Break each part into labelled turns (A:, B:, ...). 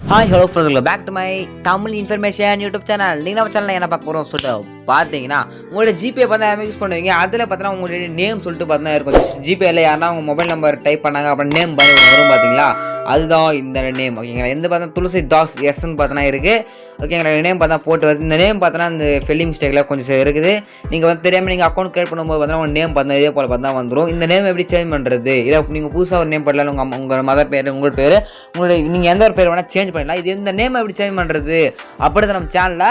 A: Hi hello friends, back to my Tamil information YouTube channel. நீங்கள் நம்ம சேனலில் என்ன பார்க்க போகிறோம் சொல்லிட்டு பார்த்தீங்கன்னா, உங்களோட ஜிபே பார்த்தா யூஸ் பண்ணுவீங்க. அதில் பார்த்தீங்கன்னா உங்களுடைய நேம் சொல்லிட்டு பார்த்தீங்கன்னா இருக்கும். ஜிபேயில் யாருன்னா உங்கள் மொபைல் நம்பர் டைப் பண்ணாங்க அப்புறம் நேம் வரும் பார்த்தீங்களா, அதுதான் இந்த நேம். ஓகேங்களா, எந்த பார்த்தா துளசி தாஸ் எஸ்ன்னு பார்த்தோன்னா இருக்குது. ஓகேங்களா, நேம் பார்த்தா போட்டு வருது. இந்த நேம் பார்த்தோன்னா இந்த ஸ்பெல்லிங் மிஸ்டேக்கில் கொஞ்சம் இருக்குது. நீங்கள் வந்து தெரியாமல் நீங்கள் அக்கௌண்ட் கிரியேட் பண்ணும்போது பார்த்தீங்கன்னா உங்கள் நேம் பார்த்தா இதே போல் பார்த்தா வந்துடும். இந்த நேம் எப்படி சேஞ்ச் பண்ணுறது? இல்லை நீங்கள் புதுசாக ஒரு நேம் பண்ணலாம், உங்கள் மதர் பேர், உங்கள் பேர், உங்களுடைய நீங்கள் எந்த ஒரு பேர் வேணால் சேஞ்ச் பண்ணலாம். இது இந்த நேம் எப்படி சேஞ்ச் பண்ணுறது அப்படி தான் நம்ம சேனலில்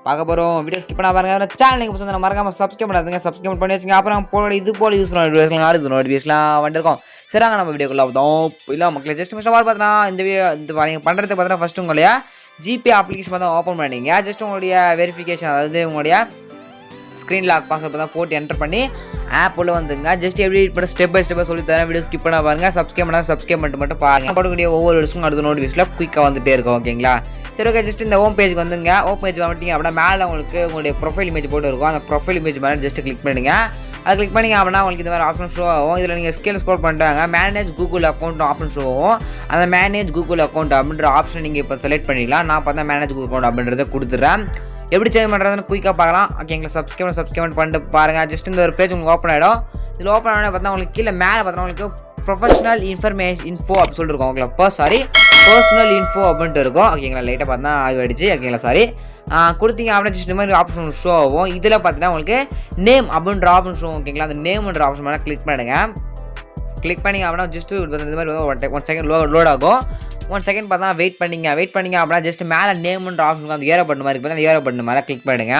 A: பார்க்க போகிறோம். வீடியோ ஸ்கிப் பண்ண பாருங்க. சேனல் நீங்கள் புதுசாக மறக்காமல் சப்ஸ்கிரைப் பண்ணாதுங்க. சப்ஸ்கிரைப் பண்ணி வச்சுங்க. அப்புறம் போட இது போல் யூஸ் பண்ண நோட்டிஃபிகேஷன்லாம் வந்துருக்கோம். சரிங்க, நம்ம வீடியோக்குள்ள பார்த்தோம். இல்லை மக்களே, ஜஸ்ட் மிஸ்டாக பார்த்தீங்கன்னா இந்த நீங்கள் பண்ணுறது பார்த்தீங்கன்னா ஃபஸ்ட்டு உங்களுடைய ஜிபே அப்ளிகேஷன் பார்த்தா ஓப்பன் பண்ணிங்க. ஜஸ்ட் உங்களுடைய வெரிஃபிகேஷன், அதாவது உங்களுடைய ஸ்க்ரீன் லாக் பாஸ்வேர்ட் தான் போட்டு என்டர் பண்ணி ஆப் உள்ள வந்துங்க. ஜஸ்ட் எப்படி இப்போ ஸ்டெப் பை ஸ்டெப்பாக சொல்லி தரேன். வீடியோ ஸ்கிப் பண்ண பாருங்க. சப்ஸ்கிரைப் பண்ணால் சப்ஸ்கிரைப் பண்ணிட்டு மட்டும் பாருங்க. போடக்கூடிய ஒவ்வொரு விஷயம் அடுத்த நோட்டிஃபிகேஷனில் குயிக்காக வந்துட்டே இருக்கும். ஓகேங்களா, சரி ஓகே. ஜஸ்ட் இந்த ஹோம் பேஜுக்கு வந்துங்க. ஹோம் பேஜ் வந்துட்டீங்க அப்படின்னா மேலே உங்களுக்கு உங்களுடைய ப்ரொஃபைல் இமேஜ் போட்டு இருக்கும். அந்த ப்ரொஃபைல் இமேஜ் மேலே ஜஸ்ட் கிளிக் பண்ணுங்க. அது கிளிக் பண்ணிங்க அப்படின்னா உங்களுக்கு இந்த மாதிரி ஆப்ஷன் ஷோ ஆகும். இதில் நீங்கள் ஸ்கேல் ஸ்க்ரோல் பண்ணிட்டாங்க manage Google account option show ஆகும். அந்த மேனேஜ் கூகுள் அக்கௌண்ட் அப்படின்ற ஆப்ஷன் நீங்கள் இப்போ செலக்ட் பண்ணிக்கலாம். நான் பார்த்தா மேனேஜ் கூகுள் அக்கௌண்ட் அப்படின்றத கொடுத்துட்றேன். எப்படி சேஞ்ச் பண்ணுறதுன்னு குயிக்காக பார்க்கலாம். ஓகேங்களா, சப்ஸ்கிரைப் பண்ணிட்டு பாருங்கள். ஜஸ்ட் இந்த ஒரு பேஜ் உங்களுக்கு ஓப்பன் ஆகிடும். இதில் ஓப்பன் ஆனால் பார்த்தா உங்களுக்கு கீழே மேலே பார்த்தா உங்களுக்கு ப்ரொஃபஷனல் இன்ஃபோ அப்படி சொல்லிருக்கோம். ஓகேங்களா, பர்சனல் இன்ஃபோ அப்படின்ட்டு இருக்கும். ஓகேங்களா, லைட்டாக பார்த்தா ஆகிடுச்சு. ஓகேங்களா, சாரி கொடுத்தீங்க அப்படின்னா ஜஸ்ட் இந்த மாதிரி ஆப்ஷன் ஷோ ஆகும். இதில் பார்த்தீங்கன்னா உங்களுக்கு நேம் அப்படின்ற ஆப்ஷன் ஷோ. ஓகேங்களா, அந்த நேம்ன்ற ஆப்ஷன் மேலே கிளிக் பண்ணுங்க. கிளிக் பண்ணிங்க அப்படின்னா ஜஸ்ட் இந்த மாதிரி 1 செகண்ட் லோட் ஆகும். 1 செகண்ட் பார்த்தா வெயிட் பண்ணிங்க அப்படின்னா ஜஸ்ட் மேலே நேம்ன்ற ஆப்ஷன் அந்த ஏரோ பட்டன் மாதிரி இருக்குது. அந்த ஏரோ பட்டன் மேலே கிளிக் பண்ணுங்க.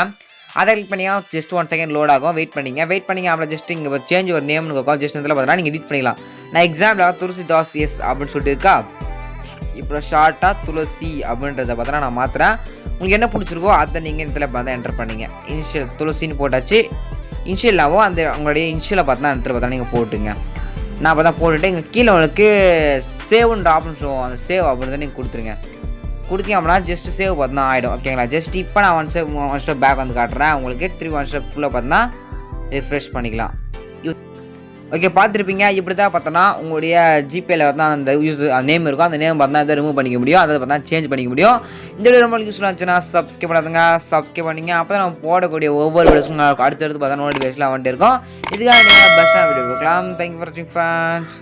A: அதை கிளிக் பண்ணிங்க ஜஸ்ட் 1 செகண்ட் லோட் ஆகும். வெயிட் பண்ணிங்க அப்புறம் ஜஸ்ட் இங்கே சேஞ்ச் ஒரு நேம்னு இருக்கும். ஜஸ்ட் இதில் பார்த்தீங்கன்னா நீங்கள் எடிட் பண்ணிக்கலாம். நான் எக்ஸாம்பிள் துளசி தாஸ் எஸ் அப்படின்னு சொல்லிட்டு இருக்கா. இப்போ ஷார்ட்டாக துளசி அப்படின்றத பார்த்தா நான் மாற்றுறேன். உங்களுக்கு என்ன பிடிச்சிருக்கோ அதை நீங்கள் இதில் பார்த்தா என்டர் பண்ணிங்க. இனிஷியல் துளசின்னு போட்டாச்சு. இனிஷியலாகவும் அந்த உங்களுடைய இனிஷியலை பார்த்தா இடத்துல பார்த்தா நீங்கள் போட்டுங்க. நான் பார்த்தா போட்டுட்டு இங்கே கீழே உங்களுக்கு சேவ்ன்ற ஆப்ஷன் ஷோ, அந்த சேவ் அப்படின்றத நீங்கள் கொடுத்துருங்க. கொடுத்தீங்க அப்படின்னா ஜஸ்ட் சேவ் பார்த்தா ஆகிடும். ஓகேங்களா, ஜஸ்ட் இப்போ நான் ஒன் ஸ்டெப் பேக் வந்து காட்டுறேன் உங்களுக்கு. 1 ஸ்டெப் ஃபுல்லாக பார்த்தா ரிஃப்ரெஷ் பண்ணிக்கலாம். ஓகே, பார்த்துருப்பீங்க. இப்படி தான் பார்த்தோன்னா உங்களுடைய ஜிபேயில் பார்த்தா அந்த நேம் இருக்கும். அந்த நேம் பார்த்தா இதை ரிமூவ் பண்ணிக்க முடியும். அதை பார்த்தா சேஞ்ச் பண்ணிக்க முடியும். இந்த வீடியோ ரொம்ப யூஸ்ஃபுல்லாக இருந்துச்சுன்னா சப்ஸ்கிரைப் பண்ணாதுங்க. சப்ஸ்கிரைப் பண்ணிங்க. அப்போ தான் நம்ம போடக்கூடிய ஒவ்வொரு வீடியோஸும் அடுத்தடுத்து பார்த்தா நோட்டிஃபிகேஷன்லாம் வந்துட்டு இருக்கும். இதுக்காக நீங்கள் பெஸ்ட்டான வீடியோ பார்க்கலாம். தேங்க்யூ ஃபார் வாட்சிங் ஃப்ரெண்ட்ஸ்.